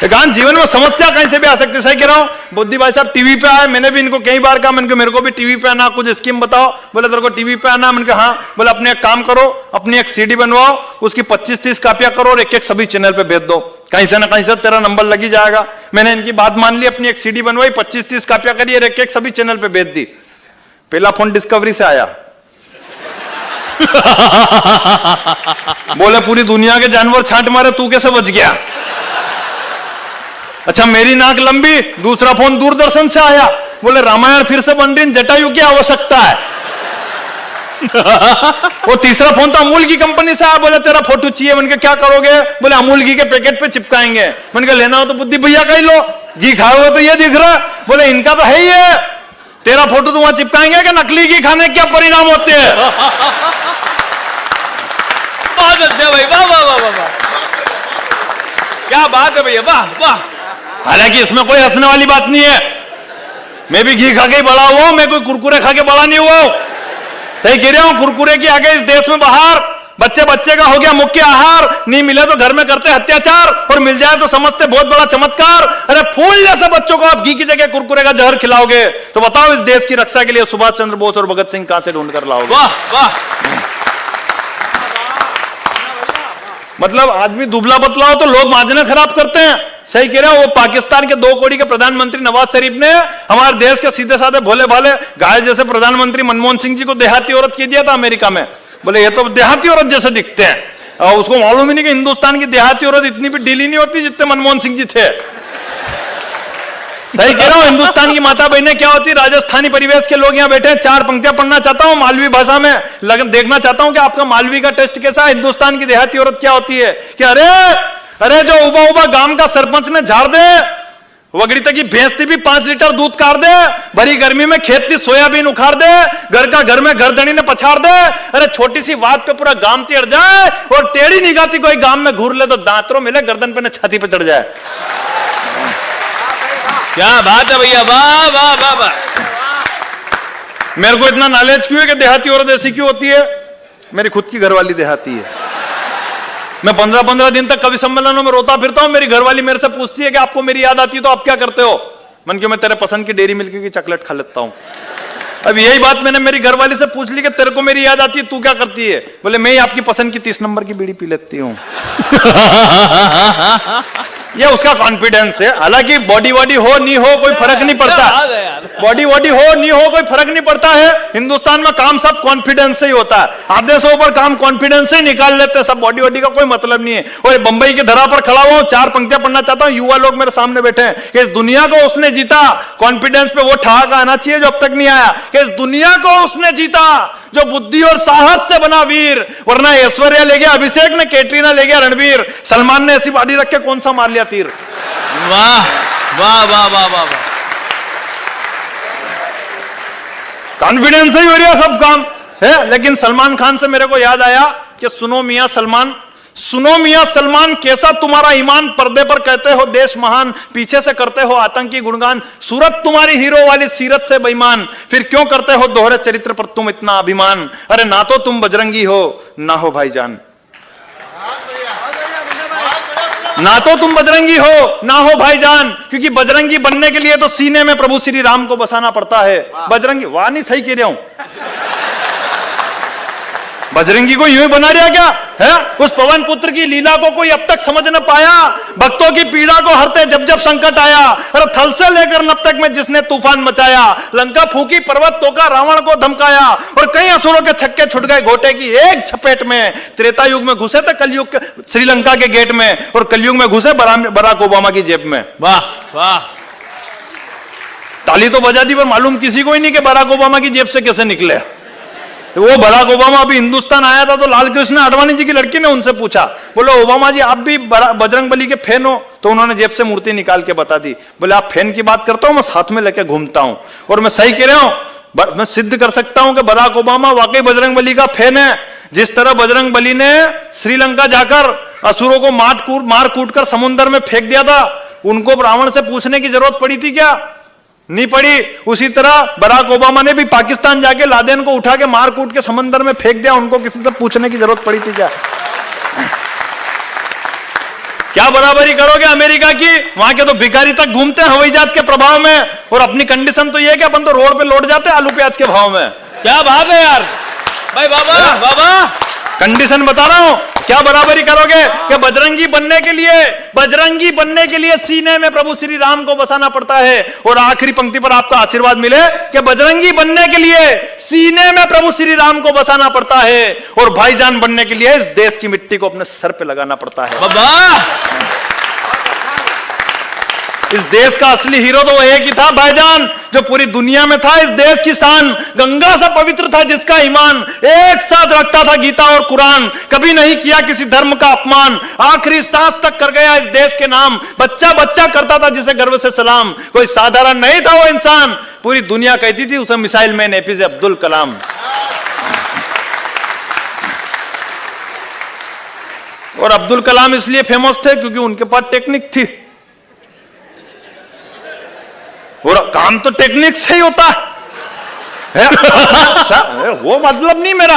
जीवन में समस्या कहीं से भी आ सकती है। सही कह रहा हूं। बुद्धि भाई साहब टीवी पे आए, मैंने भी इनको कई बार कहा, मैंने मेरे को भी टीवी पे आना, कुछ स्कीम बताओ। बोले तेरे को टीवी पे आना? मैंने कहा हाँ। बोले अपने एक काम करो, अपनी एक सीडी बनवाओ, उसकी 25-30 कापियां करो और एक सभी चैनल पे भेज दो, कहीं से ना कहीं से तेरा नंबर लगी जाएगा। मैंने इनकी बात मान ली, अपनी एक सीडी बनवाई, 25-30 कापियां करी और एक सभी चैनल पे भेज दी। पहला फोन डिस्कवरी से आया। बोले पूरी दुनिया के जानवर छांट मारे, तू कैसे बच गया? अच्छा मेरी नाक लंबी। दूसरा फोन दूरदर्शन से आया, बोले रामायण फिर से बन रही, जटायु की आवश्यकता है। वो तीसरा फोन तो अमूल की कंपनी से आया, बोले तेरा फोटो चाहिए। मैंने कहा क्या करोगे? बोले अमूल घी के पैकेट पे चिपकाएंगे। मैंने कहा लेना हो तो बुद्धि भैया कह लो, घी खाए हुए तो ये दिख रहा। बोले इनका तो है ही है, तेरा फोटो तो वहां चिपकाएंगे कि नकली घी खाने के क्या परिणाम होते हैं। बहुत अच्छा भाई, वाह वाह वाह वाह, क्या बात है भैया, वाह वाह। हालांकि इसमें कोई हंसने वाली बात नहीं है, मैं भी घी खा के बड़ा हुआ हूं, मैं कोई कुरकुरे खा के बड़ा नहीं हुआ हूं। सही कह रहा हूं, कुरकुरे की आगे इस देश में बाहर बच्चे बच्चे का हो गया मुख्य आहार, नहीं मिले तो घर में करते अत्याचार, और मिल जाए तो समझते बहुत बड़ा चमत्कार। अरे फूल जैसे बच्चों को आप घी की जगह कुरकुरे का जहर खिलाओगे तो बताओ इस देश की रक्षा के लिए सुभाष चंद्र बोस और भगत सिंह कहां से ढूंढ कर लाओगे? वाह वाह। मतलब आदमी दुबला पतला हो तो लोग मार्जिने खराब करते हैं। सही कह रहे हो। वो पाकिस्तान के 2 कौड़ी के प्रधानमंत्री नवाज शरीफ ने हमारे देश के सीधे साधे भोले भाले गाय जैसे प्रधानमंत्री मनमोहन सिंह जी को देहाती औरत कह दिया था अमेरिका में। बोले ये तो देहाती औरत जैसे दिखते हैं, और उसको मालूम ही नहीं कि हिंदुस्तान की देहाती औरत इतनी भी ढीली नहीं होती जितने मनमोहन सिंह जी थे। सही कह रहा हूं। हिंदुस्तान की माता बहनें क्या होती, राजस्थानी परिवेश के लोग यहाँ बैठे हैं। 4 पंक्तियां पढ़ना चाहता हूं मालवी भाषा में, लगन देखना चाहता हूं कि आपका मालवी का टेस्ट कैसा है। हिंदुस्तान की देहाती औरत क्या होती है कि अरे जो उबा उबा गांव का सरपंच ने झाड़ दे, वगड़ी तक की भैंस थी भी 5 लीटर दूध कार दे, भरी गर्मी में खेत की सोयाबीन उखाड़ दे, घर में गर्दनी ने पछाड़ दे। अरे छोटी सी बात पे पूरा गांव टेढ़ जाए, और टेढ़ी निगाती कोई गांव में घूर ले तो दांतरों मिले, गर्दन पे न छाती पे चढ़ जाए। क्या बात है भैया, वाह वाह वाह वाह। मेरे को इतना नॉलेज क्यों है कि देहाती औरत ऐसी क्यों होती है? मेरी खुद की घरवाली देहाती है। मैं 15-15 दिन तक कवि सम्मेलनों में रोता फिरता हूं। मेरी घरवाली मेरे से पूछती है कि आपको मेरी याद आती है तो आप क्या करते हो? मन के मैं तेरे पसंद की डेयरी मिल्क की चॉकलेट खा लेता हूं। अब यही बात मैंने मेरी घरवाली से पूछ ली कि तेरे को मेरी याद आती है, तू क्या करती है? बोले मैं ही आपकी पसंद की 30 नंबर की बीड़ी पी लेती हूं। ये उसका कॉन्फिडेंस है। हालांकि बॉडी वॉडी हो नहीं हो कोई फर्क नहीं पड़ता, बॉडी वॉडी हो नहीं हो कोई फर्क नहीं पड़ता है। हिंदुस्तान में काम सब कॉन्फिडेंस से ही होता है। आधे सौ पर काम कॉन्फिडेंस से ही निकाल लेते हैं, सब बॉडी वॉडी का कोई मतलब नहीं है। और बंबई की धरा पर खड़ा हुआ हूं, 4 पंक्तियां पढ़ना चाहता हूं। युवा लोग मेरे सामने बैठे हैं कि इस दुनिया को उसने जीता। कॉन्फिडेंस पे वो ठहाका आना चाहिए जो अब तक नहीं आया कि इस दुनिया को उसने जीता जो बुद्धि और साहस से बना वीर। वरना ऐश्वर्या ले गया अभिषेक ने, कैटरीना ले गया रणवीर, सलमान ने ऐसी बॉडी रख के कौन सा मार लिया तीर। वाह वाह वाह वाह वाह वाह। कॉन्फिडेंस ही हो रहा सब काम है। लेकिन सलमान खान से मेरे को याद आया कि सुनो मियां सलमान, सुनो मियां सलमान, कैसा तुम्हारा ईमान, पर्दे पर कहते हो देश महान, पीछे से करते हो आतंकी गुणगान, सूरत तुम्हारी हीरो वाली सीरत से बेईमान, फिर क्यों करते हो दोहरे चरित्र पर तुम इतना अभिमान? अरे ना तो तुम बजरंगी हो ना हो भाईजान, ना तो तुम बजरंगी हो ना हो भाईजान, क्योंकि बजरंगी बनने के लिए तो सीने में प्रभु श्री राम को बसाना पड़ता है। बजरंगी वाह नहीं सही कह रहा हूं, बजरंगी को यूं ही बना दिया क्या है? उस पवन पुत्र की लीला को कोई अब तक समझ न पाया। भक्तों की पीड़ा को हरते जब जब संकट आया, अरे थल से लेकर नब तक में जिसने तूफान मचाया, लंका फूकी पर्वत तोका रावण को धमकाया, और कई असुरों के छक्के छुट गए घोटे की एक चपेट में। त्रेता युग में घुसे थे कलयुग के श्रीलंका के गेट में, और कलयुग में घुसे बराक ओबामा की जेब में। वाह वाह। ताली तो बजा दी पर मालूम किसी को ही नहीं कि बराक ओबामा की जेब से कैसे निकले। वो बराक ओबामा अभी हिंदुस्तान आया था तो लाल कृष्ण आडवाणी जी की लड़की ने उनसे पूछा, बोले ओबामा जी आप भी बजरंग बली के फैन हो? तो उन्होंने जेब से मूर्ति निकाल के बता दी। बोले आप फैन की बात करता हूं, मैं साथ में लेके घूमता हूं, और मैं सही कह रहा हूं, मैं सिद्ध कर सकता हूं कि बराक ओबामा वाकई बजरंग बली का फैन है। जिस तरह बजरंग बली ने श्रीलंका जाकर असुरों को मार कूट कर समुद्र में फेंक दिया था, उनको रावण से पूछने की जरूरत पड़ी थी क्या? नहीं पड़ी। उसी तरह बराक ओबामा ने भी पाकिस्तान जाके लादेन को उठा के मार कूट के समंदर में फेंक दिया, उनको किसी से पूछने की जरूरत पड़ी थी क्या? क्या बराबरी करोगे अमेरिका की? वहां के तो भिखारी तक घूमते हैं हवाई जहाज के प्रभाव में, और अपनी कंडीशन तो ये कि अपन तो रोड पे लौट जाते हैं आलू प्याज के भाव में। क्या बात है यार भाई, बाबा बाबा कंडीशन बता रहा हूं। क्या बराबरी करोगे कि बजरंगी बनने के लिए सीने में प्रभु श्री राम को बसाना पड़ता है। और आखिरी पंक्ति पर आपका आशीर्वाद मिले कि बजरंगी बनने के लिए सीने में प्रभु श्री राम को बसाना पड़ता है, और भाईजान बनने के लिए इस देश की मिट्टी को अपने सर पे लगाना पड़ता है। बाबा इस देश का असली हीरो तो वो एक ही था भाईजान, जो पूरी दुनिया में था इस देश की शान। गंगा सा पवित्र था जिसका ईमान, एक साथ रखता था गीता और कुरान, कभी नहीं किया किसी धर्म का अपमान, आखिरी सांस तक कर गया इस देश के नाम, बच्चा बच्चा करता था जिसे गर्व से सलाम। कोई साधारण नहीं था वो इंसान, पूरी दुनिया कहती थी उसे missile man APJ Abdul Kalam. और अब्दुल कलाम इसलिए फेमस थे क्योंकि उनके पास टेक्निक थी, और काम तो टेक्निक से ही होता है। वो मतलब नहीं मेरा,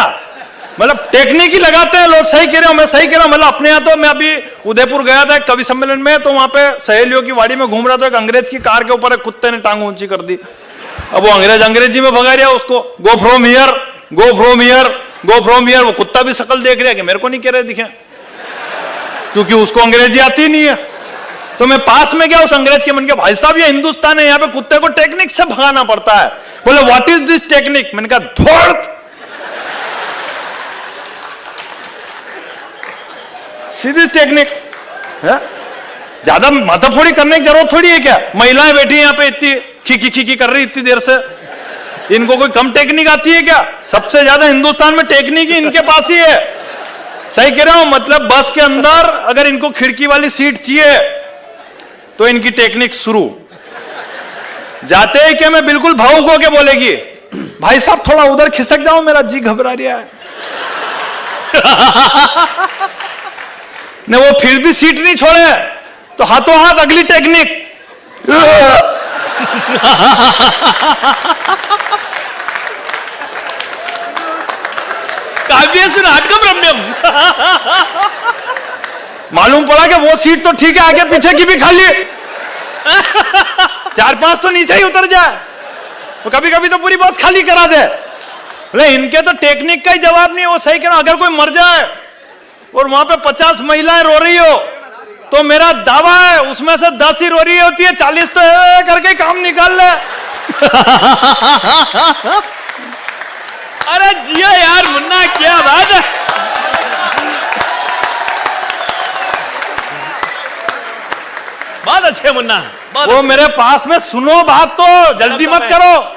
मतलब टेक्निक ही लगाते हैं लोग। सही कह रहे हो, मैं सही कह रहा हूं। मतलब अपने यहाँ तो मैं अभी उदयपुर गया था कवि सम्मेलन में, तो वहां पे सहेलियों की वाड़ी में घूम रहा था, एक अंग्रेज की कार के ऊपर एक कुत्ते ने टांग ऊंची कर दी। अब वो अंग्रेज अंग्रेजी में भगा रहा उसको, go from here go from here go from here. वो कुत्ता भी शकल देख रहा है कि मेरे को नहीं कह रहे दिखे, क्योंकि उसको अंग्रेजी आती नहीं है। तो मैं पास में गया उस अंग्रेज के, मन के भाई साहब ये हिंदुस्तान है, यहाँ पे कुत्ते को टेक्निक से भगाना पड़ता है। बोले व्हाट इज दिस टेक्निक? मैंने कहा धोर्त, सीधी टेक्निक है। ज्यादा माथाफोड़ी करने की जरूरत थोड़ी है क्या? महिलाएं बैठी यहाँ पे इतनी खीखी खीखी कर रही इतनी देर से, इनको कोई कम टेक्निक आती है क्या? सबसे ज्यादा हिंदुस्तान में टेक्निक ही इनके पास ही है। सही कह रहा हूं, मतलब बस के अंदर अगर इनको खिड़की वाली सीट चाहिए तो इनकी टेक्निक शुरू। जाते ही क्या मैं बिल्कुल भावुक होके बोलेगी, भाई साहब थोड़ा उधर खिसक जाओ, मेरा जी घबरा रहा है। ने वो फिर भी सीट नहीं छोड़े तो हाथों हाथ अगली टेक्निक। काव्येषु नाटकम रम्यम। मालूम पड़ा कि वो सीट तो ठीक है, आगे पीछे की भी खाली, 4-5 तो नीचे ही उतर जाए, तो कभी कभी तो पूरी बस खाली करा दे। बोले इनके तो टेक्निक का ही जवाब नहीं है। वो सही कह रहा, अगर कोई मर जाए और वहां पे 50 महिलाएं रो रही हो, तो मेरा दावा है उसमें से 10 ही रो रही होती है, 40 तो करके काम निकाल ले। अरे जिया यार मुन्ना, क्या बात है। बहुत अच्छे मुन्ना, बहुत वो अच्छे। मेरे पास में सुनो बात तो, जल्दी मत करो।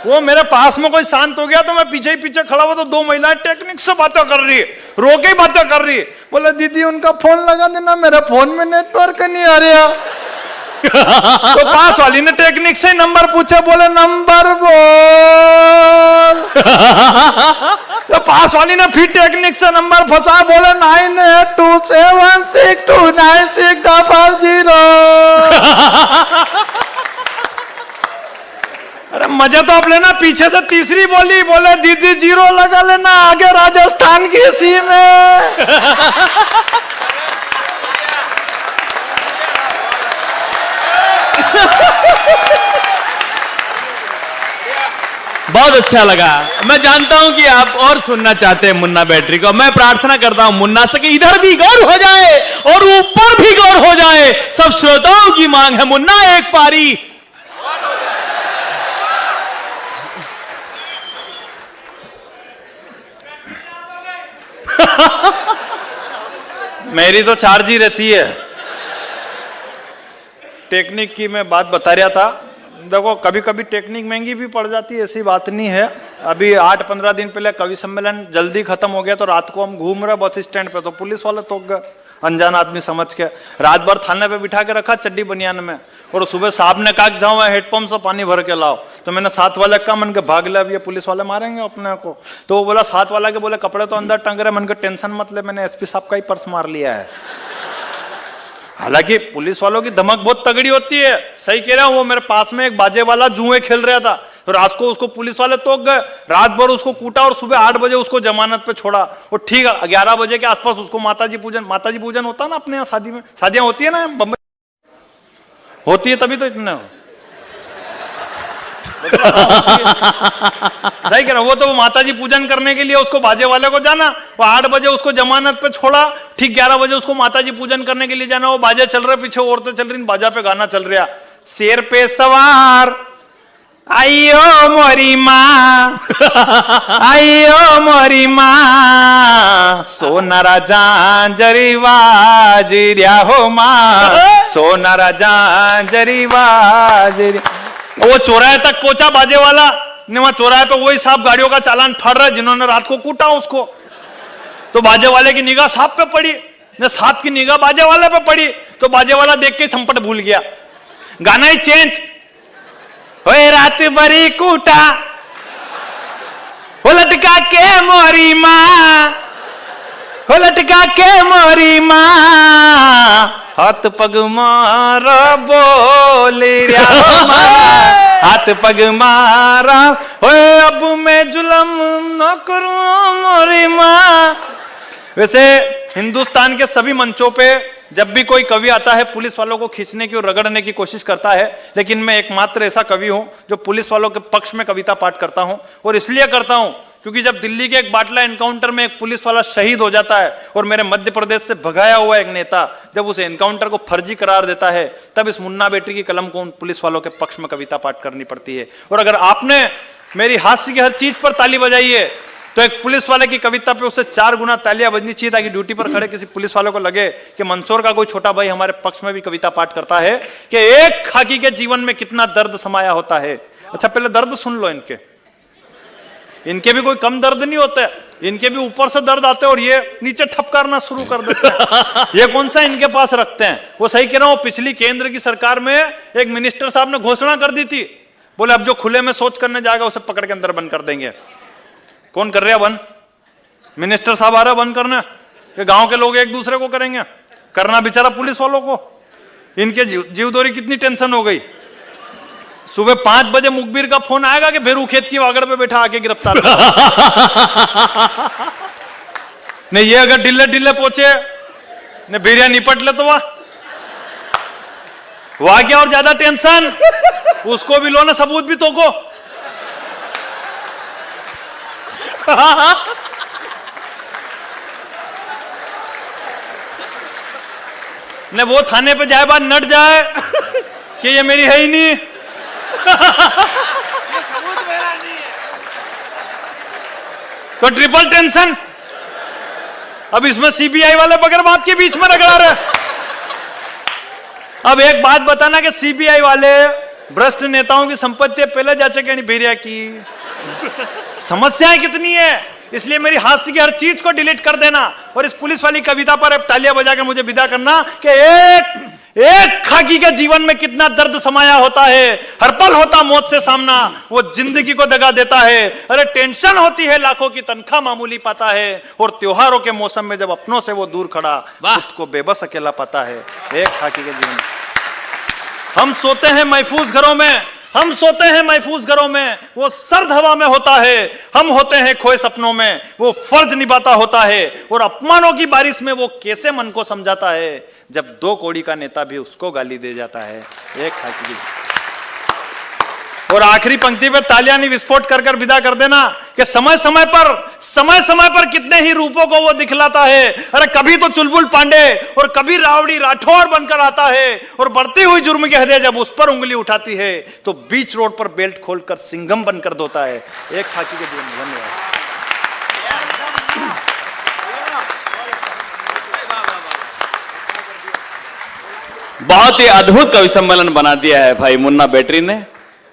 वो मेरे पास में कोई शांत हो गया तो मैं पीछे ही पीछे खड़ा हुआ, तो 2 महिलाएं टेक्निक से बातें कर रही है, रो के ही बातें कर रही है। बोले दीदी उनका फोन लगा देना, मेरे फोन में नेटवर्क नहीं आ रहा। तो पास वाली ने टेक्निक से नंबर पूछा, बोले नंबर बोल। तो पास वाली ने फिर टेक्निक से नंबर फंसा, बोले 9827629650। अरे मजा तो आप लेना, पीछे से तीसरी बोली, बोले दीदी 0 लगा लेना, आगे राजस्थान की सीम है। बहुत अच्छा लगा। मैं जानता हूं कि आप और सुनना चाहते हैं मुन्ना बैटरी को। मैं प्रार्थना करता हूं मुन्ना से कि इधर भी गौर हो जाए और ऊपर भी गौर हो जाए। सब श्रोताओं की मांग है, मुन्ना एक पारी। मेरी तो चार्ज ही रहती है। टेक्निक की मैं बात बता रहा था। देखो कभी कभी टेक्निक महंगी भी पड़ जाती है, ऐसी बात नहीं है। अभी 8-15 दिन पहले कवि सम्मेलन जल्दी खत्म हो गया, तो रात को हम घूम रहे बस स्टैंड पे, तो पुलिस वाले तो गए, अनजान आदमी समझ के रात भर थाने पे बिठा के रखा चड्डी बनियान में। और सुबह साहब ने कहा जाओ हेडपंप से पानी भर के लाओ, तो मैंने साथ वाले का मन के भाग लिया, अब ये पुलिस वाले मारेंगे अपने को। तो वो बोला साथ वाला के, बोले कपड़े तो अंदर टंग रहे, मन के टेंशन मत ले, मैंने एसपी साहब का ही पर्स मार लिया है। हालांकि पुलिस वालों की धमक बहुत तगड़ी होती है, सही कह रहा हूं। वो मेरे पास में एक बाजे वाला जुए खेल रहा था, तो रात को उसको पुलिस वाले तोक गए, रात भर उसको कूटा और सुबह 8 बजे उसको जमानत पे छोड़ा। और ठीक 11 बजे के आसपास उसको माताजी पूजन होता ना अपने यहाँ, शादी में शादियां होती है ना बम्बई, होती है तभी तो इतने सही कह रहा हूं। वो तो माताजी पूजन करने के लिए उसको बाजे वाले को जाना, वो 8 बजे उसको जमानत पे छोड़ा, ठीक 11 बजे उसको माताजी पूजन करने के लिए जाना। वो बाजे चल रहे, पीछे औरतें चल रही, बाजा पे गाना चल रहा, शेर पे सवार आइयो मोरी माँ, आइयो मोरी माँ, सोनारा जांजरी बाजरिया हो माँ, सोनारा जांजरी बाजरिया। वो चौराहे तक पहुंचा बाजे वाला ने, वहां चौराहे पे वही साहब गाड़ियों का चालान फाड़ रहा है जिन्होंने रात को कूटा उसको। तो बाजे वाले की निगाह साहब पे पड़ी, ने साहब की निगाह बाजे वाले पे पड़ी, तो बाजे वाला देख के संपट भूल गया, गाना ही चेंज। ओए रात बरी कूटा हो लटका के मोरी माँ, हो लटका के मोरी माँ, हाथ पग मारा बोले हाथ पग मारा, ओए अब मैं जुलम न करूं मोरी माँ। वैसे हिंदुस्तान के सभी मंचों पे जब भी कोई कवि आता है पुलिस वालों को खींचने की और रगड़ने की कोशिश करता है, लेकिन मैं एकमात्र ऐसा कवि हूं जो पुलिस वालों के पक्ष में कविता पाठ करता हूं। और इसलिए करता हूं क्योंकि जब दिल्ली के एक बाटला एनकाउंटर में एक पुलिस वाला शहीद हो जाता है और मेरे मध्य प्रदेश से भगाया हुआ एक नेता जब उस एनकाउंटर को फर्जी करार देता है, तब इस मुन्ना बेटी की कलम को उन पुलिस वालों के पक्ष में कविता पाठ करनी पड़ती है। और अगर आपने मेरी हास्य की हर चीज पर ताली बजाई है, तो एक पुलिस वाले की कविता पे उससे 4 गुना तालियां बजनी चाहिए, ताकि ड्यूटी पर खड़े किसी पुलिस वाले को लगे कि मंदसौर का कोई छोटा भाई हमारे पक्ष में भी कविता पाठ करता है, कि एक खाकी के जीवन में कितना दर्द समाया होता है। अच्छा पहले दर्द सुन लो इनके भी कोई कम दर्द नहीं होते, इनके भी ऊपर से दर्द आते हैं और ये नीचे ठपकारना शुरू कर देते हैं। ये कौन सा इनके पास रखते हैं। वो सही कह रहा हूं, पिछली केंद्र की सरकार में एक मिनिस्टर साहब ने घोषणा कर दी थी, बोले अब जो खुले में शौच करने जाएगा उसे पकड़ के अंदर बंद कर देंगे। कौन कर रहा बंद? मिनिस्टर साहब आ रहा बंद करने, ये गांव के लोग एक दूसरे को करेंगे, करना बेचारा पुलिस वालों को। इनके जीवदोरी कितनी टेंशन हो गई। सुबह 5 बजे मुखबिर का फोन आएगा कि भेरू खेत की वागड़ पे बैठा आके गिरफ्तार नहीं ये अगर ढीले ढीले पोछे ने बीरिया निपट ले तो वाह क्या और ज्यादा टेंशन, उसको भी लो ना, सबूत भी तो को। ने वो थाने पे जाए बाद नट जाए कि ये मेरी है ही नहीं। ये सबूत मेरा नहीं है। तो ट्रिपल टेंशन। अब इसमें सीबीआई वाले बगैर बात के बीच में रगड़ा रहे। अब एक बात बताना कि सीबीआई वाले भ्रष्ट नेताओं की संपत्ति पहले जा चुके नहीं, भेरिया की समस्याएं कितनी है, इसलिए मेरी हास्य की हर चीज को डिलीट कर देना और इस पुलिस वाली कविता पर अब तालियां बजा के मुझे विदा करना कि एक खाकी के जीवन में कितना दर्द समाया होता है, हर पल होता मौत से सामना, वो जिंदगी को दगा देता है। अरे टेंशन होती है, लाखों की तनख्वाह मामूली पाता है, और त्योहारों के मौसम में जब अपनों से वो दूर खड़ा खुद को बेबस अकेला पाता है। एक खाकी के जीवन में हम सोते हैं महफूज घरों में, हम सोते हैं महफूज घरों में, वो सर्द हवा में होता है, हम होते हैं खोए सपनों में, वो फर्ज निभाता होता है, और अपमानों की बारिश में वो कैसे मन को समझाता है, जब 2 कौड़ी का नेता भी उसको गाली दे जाता है। एक खाकी की। और आखिरी पंक्ति पे तालियां नहीं विस्फोट कर कर विदा कर देना कि समय समय पर कितने ही रूपों को वो दिखलाता है। अरे कभी तो चुलबुल पांडे और कभी रावड़ी राठौर बनकर आता है, और बढ़ती हुई जुर्म की हदें जब उस पर उंगली उठाती है तो बीच रोड पर बेल्ट खोलकर सिंघम बनकर धोता है। एक खाकी के जीवन। धन्यवाद। बहुत ही अद्भुत कवि सम्मेलन बना दिया है भाई मुन्ना बैटरी ने,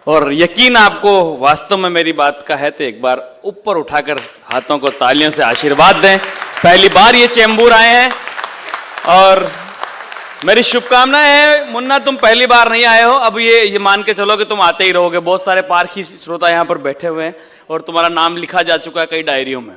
और यकीन आपको वास्तव में मेरी बात का है तो एक बार ऊपर उठाकर हाथों को तालियों से आशीर्वाद दें। पहली बार ये चेंबूर आए हैं और मेरी शुभकामनाएं है। मुन्ना तुम पहली बार नहीं आए हो, अब ये मान के चलो कि तुम आते ही रहोगे। बहुत सारे पारखी श्रोता यहाँ पर बैठे हुए हैं और तुम्हारा नाम लिखा जा चुका है कई डायरियों में।